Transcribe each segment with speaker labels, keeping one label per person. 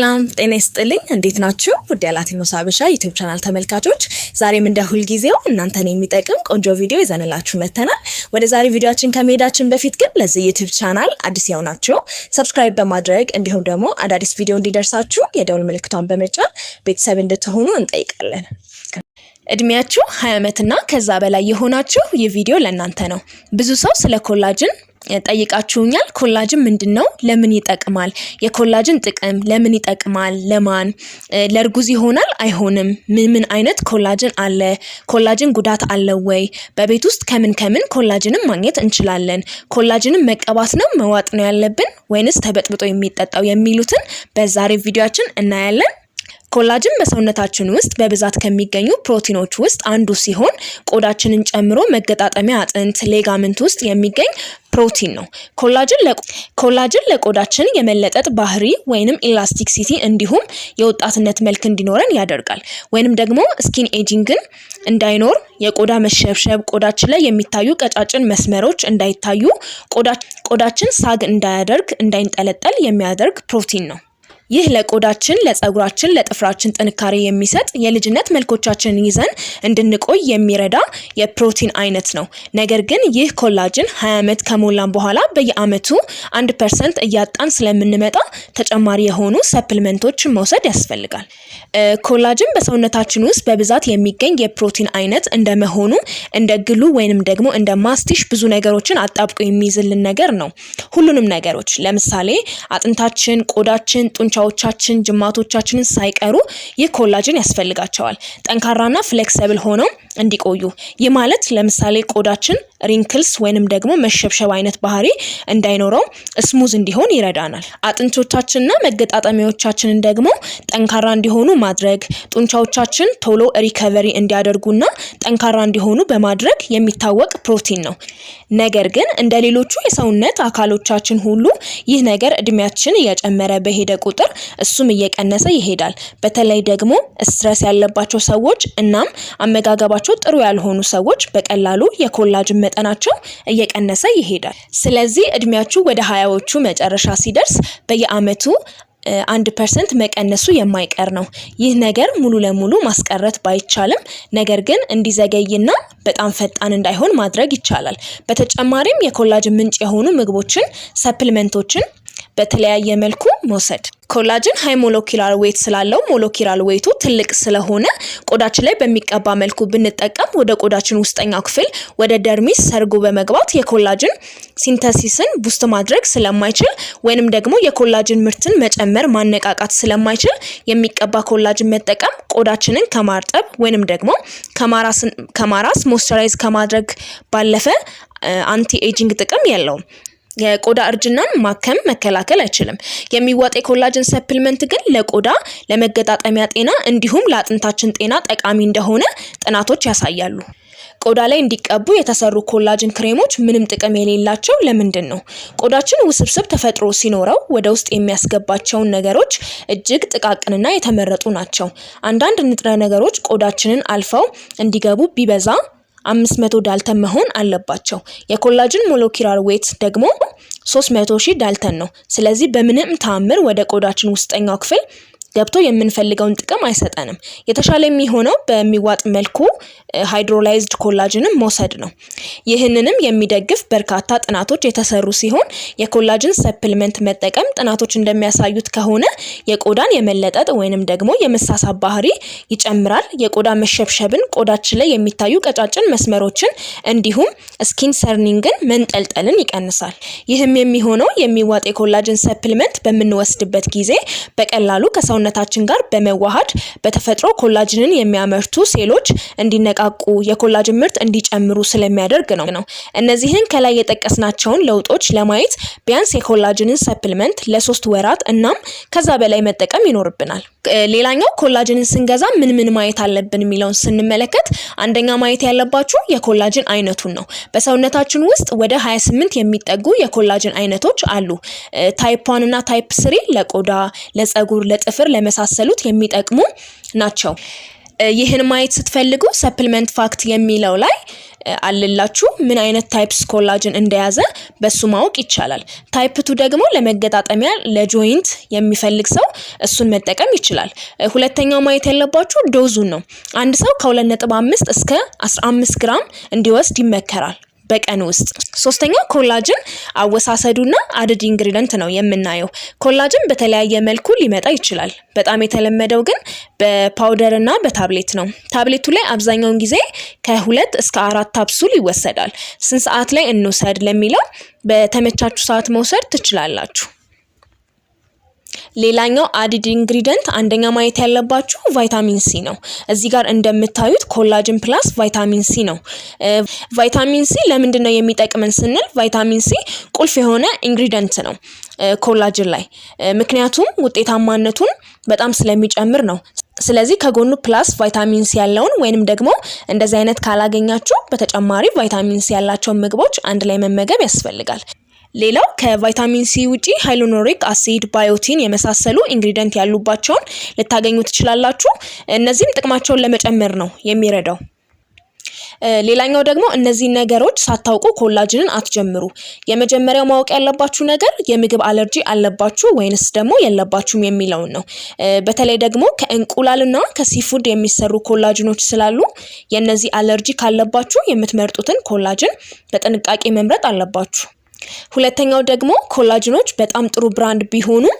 Speaker 1: ሰላም ጤና ይስጥልኝ እንዴት ናችሁ? ውድ ያላቲኖስ ሀበሻ ዩቲዩብ ቻናል ተመልካቾች ዛሬም እንደ ሁል ጊዜው እናንተን የሚጠቅም ቆንጆ ቪዲዮ ይዘንላችሁ መተናል። ወደ ዛሬ ቪዲዮአችን ከመሄዳችን በፊት ግን ለዚህ ዩቲዩብ ቻናል አዲስ የሆናችሁ ሰብስክራይብ በማድረግ እንዲሁም ደግሞ አዳዲስ ቪዲዮ እንዲደርሳችሁ የደውል ምልክቷን በመጫን ቤተሰብ እንድትሆኑ እንጠይቃለን። እድሜያችሁ 20 ዓመትና ከዛ በላይ የሆናችሁ ይህ ቪዲዮ ለእናንተ ነው። ብዙ ሰው ስለ ኮላጅን ጠይቃችሁኛል። ኮላጅን ምንድነው? ለምን ይጠቅማል? የኮላጅን ጥቅም ለምን ይጠቅማል? ለማን? ለርጉዝ ይሆናል አይሆንም? ምን አይነት ኮላጅን አለ? ኮላጅን ጉዳት አለው ወይ? በቤት ውስጥ ከምን ኮላጅንን ማግኘት እንችላለን? ኮላጅንን መቀባት ነው መዋጥ ነው ያለብን ወይንስ ተበጥብጦ የሚጠጣው የሚሉትን በዛሬ ቪዲዮአችን እናያለን። ኮላጅን በሰውነታችን ውስጥ በብዛት ከሚገኙ ፕሮቲኖች ውስጥ አንዱ ሲሆን ቆዳችንን ጨምሮ መገጣጠሚያ አጥንት፣ ሌጋመንት ውስጥ የሚገኝ ፕሮቲን ነው። ኮላጅን ለቆዳችን የመለጠጥ ባህሪ ወይንም ኢላስቲሲቲ እንዲሁም የወጣትነት መልክ እንዲኖረን ያደርጋል። ወይንም ደግሞ ስኪን ኤጂንግን እንዳይኖር፣ የቆዳ መሸብሸብ፣ ቆዳችን ላይ የሚታዩ ቀጫጭን መስመሮች እንዳይታዩ፣ ቆዳችን ሳግ እንዳያደርግ እንዳይንጠለጠል የሚያደርግ ፕሮቲን ነው። ይህ ለቆዳችን፣ ለፀጉራችን፣ ለጥፍራችን ጥንካሬ የሚሰጥ የልጅነት መልኮቻችንን ይዘን እንድንቆይ የሚረዳ የፕሮቲን አይነት ነው። ነገር ግን ይህ ኮላጅን 20 ዓመት ከሞላን በኋላ በየአመቱ 1% እያጣን ስለምንመጣ ተጨማሪ የሆኑ ሰፕሊመንቶችን መውሰድ ያስፈልጋል። ኮላጅን በሰውነታችን ውስጥ በብዛት የሚገኝ የፕሮቲን አይነት እንደመሆኑ እንደ ግሉ ወይንም ደግሞ እንደ ማስቲሽ ብዙ ነገሮችን አጣብቆ የሚይዝልን ነገር ነው። ሁሉንም ነገሮች ለምሳሌ አጥንታችን፣ ቆዳችን፣ ጡንቻዎቻችን፣ ጅማቶቻችንን ሳይቀሩ ይህ ኮላጅን ያስፈልጋቸዋል ጠንካራና ፍሌክሲብል ሆነው እንዲቆዩ። ይህ ማለት ለምሳሌ ቆዳችን ሪንክልስ ወይንም ደግሞ መሸብሸብ አይነት ባህሪ እንዳይኖረው ስሙዝ እንዲሆን ይረዳናል። አጥንቶቻችንና መገጣጠሚያዎቻችንን ደግሞ ጠንካራ እንዲሆኑ ማድረግ፣ ጡንቻዎቻችን ቶሎ ሪከቨሪ እንዲያደርጉና ጠንካራ እንዲሆኑ በማድረግ የሚታወቅ ፕሮቲን ነው። ነገር ግን እንደ ሌሎቹ የሰውነት አካሎቻችን ሁሉ ይህ ነገር እድሜያችን እየጨመረ በሄደ ቁጥር እሱም እየቀነሰ ይሄዳል። በተለይ ደግሞ ስትረስ ያለባቸው ሰዎች እናም አመጋገባቸው ጥሩ ያልሆኑ ሰዎች በቀላሉ የኮላጅን መጠናቸው እየቀነሰ ይሄዳል። ስለዚህ እድሜያችሁ ወደ 20ዎቹ መጨረሻ ሲደርስ በየአመቱ 1% መቀነሱ የማይቀር ነው። ይህ ነገር ሙሉ ለሙሉ ማስቀረት ባይቻልም ነገር ግን እንዲዘገይና በጣም ፈጣን እንዳይሆን ማድረግ ይቻላል። በተጨማሪም የኮላጅን ምንጭ የሆኑ ምግቦችን፣ ሰፕሊመንቶችን በተለያየ መልኩ መውሰድ። ኮላጅን ሃይ ሞለኪውላር ዌት ስላለው ሞለኪውላር ዌቱ ትልቅ ስለሆነ ቆዳችን ላይ በሚቀባ መልኩ ብንጠቀም ወደ ቆዳችን ውስጠኛው ክፍል ወደ ደርሚስ ሰርጎ በመግባት የኮላጅን ሲንተሲስን ቡስት ማድረግ ስለማይችል ወይንም ደግሞ የኮላጅን ምርትን መጨመር ማነቃቃት ስለማይችል የሚቀባ ኮላጅን መጠቀም ቆዳችንን ከማርጠብ ወይንም ደግሞ ከማራስ ሞይስቸራይዝ ከማድረግ ባለፈ አንቲ ኤጂንግ ጥቅም የለውም። የቆዳ እርጅናን ማከም መከላከል አይችልም። የሚዋጥ የኮላጅን ሰፕሊመንት ግን ለቆዳ፣ ለመገጣጠሚያ ጤና እንዲሁም ለአጥንታችን ጤና ጠቃሚ እንደሆነ ጥናቶች ያሳያሉ። ቆዳ ላይ እንዲቀቡ የተሰሩ ኮላጅን ክሬሞች ምንም ጥቅም የሌላቸው ለምንድን ነው? ቆዳችን ውስብስብ ተፈጥሮ ሲኖረው ወደ ውስጥ የሚያስገባቸውን ነገሮች እጅግ ጥቃቅንና የተመረጡ ናቸው። አንዳንድ ንጥረ ነገሮች ቆዳችንን አልፈው እንዲገቡ ቢበዛ 500 ዳልተን መሆን አለባቸው። የኮላጅን ሞለኪውላር ዌት ደግሞ 300,000 ዳልተን ነው። ስለዚህ በምንም ተአምር ወደ ቆዳችን ውስጠኛው ክፍል ገብቶ የምንፈልገውን ጥቅም አይሰጠንም። የተሻለ የሚሆነው በሚዋጥ መልኩ ሃይድሮላይዝድ ኮላጅንን መውሰድ ነው። ይህንንም የሚደግፍ በርካታ ጥናቶች የተሰሩ ሲሆን የኮላጅን ሰፕሊመንት መጠቀም ጥናቶች እንደሚያሳዩት ከሆነ የቆዳን የመለጠጥ ወይንም ደግሞ የመሳሳብ ባህሪ ይጨምራል። የቆዳ መሸብሸብን፣ ቆዳችን ላይ የሚታዩ ቀጫጭን መስመሮችን እንዲሁም ስኪን ሰርኒንግን መንጠልጠልን ይቀንሳል። ይህም የሚሆነው የሚዋጥ የኮላጅን ሰፕሊመንት በምንወስድበት ጊዜ በቀላሉ ከሰውነታችን ጋር በመዋሃድ በተፈጥሮ ኮላጅንን የሚያመርቱ ሴሎች እንዲነቃቁ የኮላጅን ምርት እንዲጨምሩ ስለሚያደርግ ነው። እነዚህን ከላይ የጠቀስናቸውን ለውጦች ለማየት ቢያንስ የኮላጅንን ሰፕሊመንት ለ3 ወራት እናም ከዛ በላይ መጠቀም ይኖርብናል። ሌላኛው ኮላጅንን ስንገዛ ምን ማየት አለብን የሚለውን ስንመለከት አንደኛ ማየት ያለባችሁ የኮላጅን አይነቱን ነው። በሰውነታችን ውስጥ ወደ 28 የሚጠጉ የኮላጅን አይነቶች አሉ። ታይፕ 1 እና ታይፕ 3 ለቆዳ፣ ለፀጉር፣ ለጥፍር ለመሳሰሉት የሚጠቅሙ ናቸው። ይህን ማየት ስትፈልጉ ሰፕሊመንት ፋክት የሚለው ላይ አለላችሁ ምን አይነት ታይፕስ ኮላጅን እንደያዘ በሱ ማወቅ ይቻላል። ታይፕ 2 ደግሞ ለመገጣጠሚያ ለጆይንት የሚፈልግ ሰው እሱን መጠቀም ይችላል። ሁለተኛው ማየት ያለባችሁ ዶዙን ነው። አንድ ሰው ከ2.5 እስከ 15 ግራም እንዲወስድ ይመከራል በቀን ውስጥ። ሶስተኛው ኮላጅን አወሳሰዱና አድድ ኢንግሪዲየንት ነው የምናየው። ኮላጅን በተለያየ መልኩ ሊመጣ ይችላል። በጣም የተለመደው ግን በፓውደር እና በታብሌት ነው። ታብሌቱ ላይ አብዛኛውን ጊዜ ከ2 እስከ 4 ካፕሱል ይወሰዳል። ስንት ሰዓት ላይ እንውሰድ ለሚለው በተመቻችሁ ሰዓት መውሰድ ትችላላችሁ። ሌላኛው አዲድ ኢንግሪዲየንት አንደኛ ማየት ያለባችሁ ቫይታሚን ሲ ነው። እዚህ ጋር እንደምታዩት ኮላጅን ፕላስ ቫይታሚን ሲ ነው። ቫይታሚን ሲ ለምንድነው የሚጠቅመን ስንል ቫይታሚን ሲ ቁልፍ የሆነ ኢንግሪዲየንት ነው ኮላጅን ላይ፣ ምክንያቱም ውጤታማነቱን በጣም ስለሚጨምር ነው። ስለዚህ ከጎኑ ፕላስ ቫይታሚን ሲ ያለውን ወይንም ደግሞ እንደዚህ አይነት ካላገኛችሁ በተጨማሪ ቫይታሚን ሲ ያላቸውን ምግቦች አንድ ላይ መመገብ ያስፈልጋል። ሌላው ከቫይታሚን ሲ ውጪ ሃይሎኖሪክ አሲድ፣ ባዮቲን የመሳሰሉ ኢንግሪዲየንት ያሉባቸውን ልታገኙ ትችላላችሁ። እነዚህም ጥቅማቸውን ለመጨመር ነው የሚረዳው። ሌላኛው ደግሞ እነዚህ ነገሮች ሳታውቁ ኮላጅንን አትጀምሩ። የመጀመሪያው ማወቅ ያለባችሁ ነገር የምግብ አለርጂ አለባችሁ ወይንስ ደግሞ የለባችሁም የሚለውን ነው። በተለይ ደግሞ ከእንቁላልና ከሲፉድ የሚሰሩ ኮላጅኖች ስላሉ የነዚህ አለርጂ ካለባችሁ የምትመርጡትን ኮላጅን በጥንቃቄ መምረጥ አለባችሁ። ሁለተኛው ደግሞ ኮላጅኖች በጣም ጥሩ ብራንድ ቢሆኑም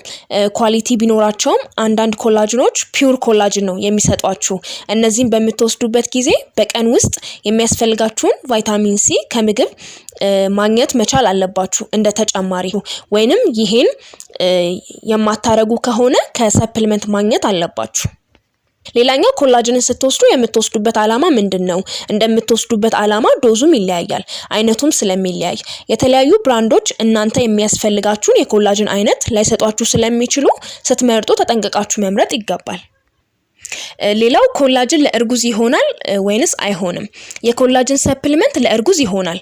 Speaker 1: ኳሊቲ ቢኖራቸውም አንዳንድ ኮላጅኖች ፒውር ኮላጅን ነው የሚሰጧችሁ። እነዚህን በምትወስዱበት ጊዜ በቀን ውስጥ የሚያስፈልጋችሁን ቫይታሚን ሲ ከምግብ ማግኘት መቻል አለባችሁ እንደ ተጨማሪ፣ ወይንም ይሄን የማታረጉ ከሆነ ከሰፕልመንት ማግኘት አለባችሁ። ሌላኛው ኮላጅንን ስትወስዱ የምትወስዱበት ዓላማ ምንድነው? እንደምትወስዱበት ዓላማ ዶዙም ይለያያል፣ አይነቱም ስለሚለያይ የተለያዩ ብራንዶች እናንተ የሚያስፈልጋችሁን የኮላጅን አይነት ላይሰጧችሁ ስለሚችሉ ስትመርጡ ተጠንቅቃችሁ መምረጥ ይገባል። ሌላው ኮላጅን ለእርጉዝ ይሆናል ወይንስ አይሆንም? የኮላጅን ሰፕሊመንት ለእርጉዝ ይሆናል።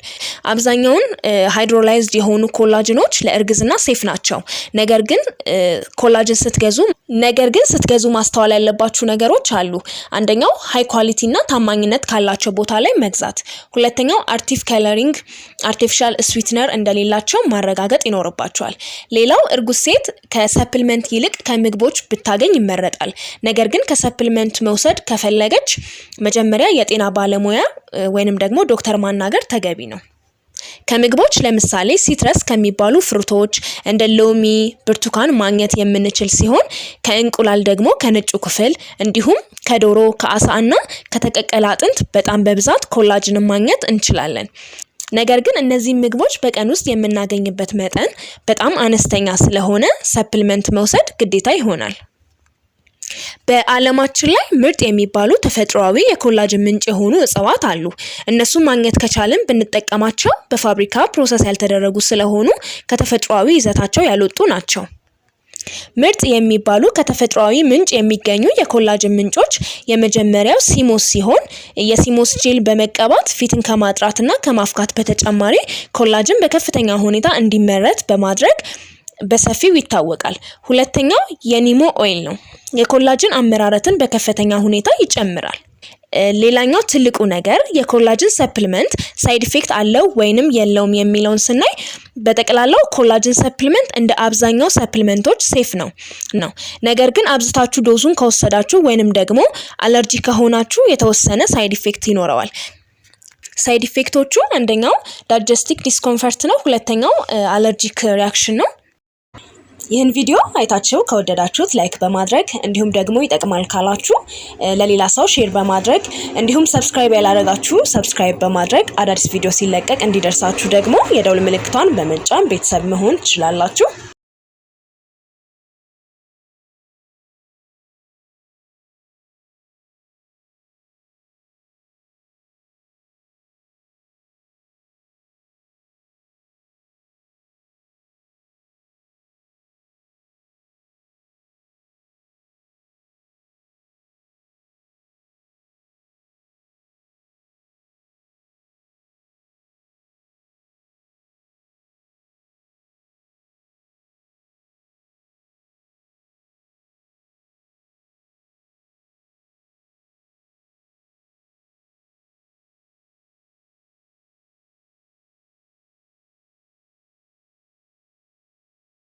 Speaker 1: አብዛኛውን ሃይድሮላይዝድ የሆኑ ኮላጅኖች ለእርግዝና ሴፍ ናቸው። ነገር ግን ስትገዙ ማስተዋል ያለባችሁ ነገሮች አሉ። አንደኛው ሃይ ኳሊቲ እና ታማኝነት ካላቸው ቦታ ላይ መግዛት። ሁለተኛው አርቲፊሻል ስዊትነር እንደሌላቸው ማረጋገጥ ይኖርባቸዋል። ሌላው እርጉዝ ሴት ከሰፕሊመንት ይልቅ ከምግቦች ብታገኝ ይመረጣል። ነገር ግን ሰፕሊመንት መውሰድ ከፈለገች መጀመሪያ የጤና ባለሙያ ወይንም ደግሞ ዶክተር ማናገር ተገቢ ነው። ከምግቦች ለምሳሌ ሲትረስ ከሚባሉ ፍሩቶች እንደ ሎሚ፣ ብርቱካን ማግኘት የምንችል ሲሆን ከእንቁላል ደግሞ ከነጩ ክፍል እንዲሁም ከዶሮ፣ ከአሳና ከተቀቀለ አጥንት በጣም በብዛት ኮላጅን ማግኘት እንችላለን። ነገር ግን እነዚህ ምግቦች በቀን ውስጥ የምናገኝበት መጠን በጣም አነስተኛ ስለሆነ ሰፕሊመንት መውሰድ ግዴታ ይሆናል። በዓለማችን ላይ ምርጥ የሚባሉ ተፈጥሯዊ የኮላጅን ምንጭ የሆኑ እጽዋት አሉ። እነሱን ማግኘት ከቻልን ብንጠቀማቸው በፋብሪካ ፕሮሰስ ያልተደረጉ ስለሆኑ ከተፈጥሯዊ ይዘታቸው ያልወጡ ናቸው። ምርጥ የሚባሉ ከተፈጥሯዊ ምንጭ የሚገኙ የኮላጅን ምንጮች የመጀመሪያው ሲሞስ ሲሆን የሲሞስ ጄል በመቀባት ፊትን ከማጥራትና ከማፍካት በተጨማሪ ኮላጅን በከፍተኛ ሁኔታ እንዲመረት በማድረግ በሰፊው ይታወቃል። ሁለተኛው የኒሞ ኦይል ነው። የኮላጅን አመራረትን በከፍተኛ ሁኔታ ይጨምራል። ሌላኛው ትልቁ ነገር የኮላጅን ሰፕሊመንት ሳይድ ኢፌክት አለው ወይንም የለውም የሚለውን ስናይ በጠቅላላው ኮላጅን ሰፕሊመንት እንደ አብዛኛው ሰፕሊመንቶች ሴፍ ነው። ነገር ግን አብዝታችሁ ዶዙን ከወሰዳችሁ ወይንም ደግሞ አለርጂ ከሆናችሁ የተወሰነ ሳይድ ኢፌክት ይኖረዋል። ሳይድ ኢፌክቶቹ አንደኛው ዳይጀስቲክ ዲስኮምፈርት ነው። ሁለተኛው አለርጂክ ሪአክሽን ነው። ይህን ቪዲዮ አይታችሁ ከወደዳችሁት ላይክ በማድረግ እንዲሁም ደግሞ ይጠቅማል ካላችሁ ለሌላ ሰው ሼር በማድረግ እንዲሁም ሰብስክራይብ ያላደረጋችሁ ሰብስክራይብ በማድረግ አዳዲስ ቪዲዮ ሲለቀቅ እንዲደርሳችሁ ደግሞ የደውል ምልክቷን በመጫን ቤተሰብ መሆን ትችላላችሁ።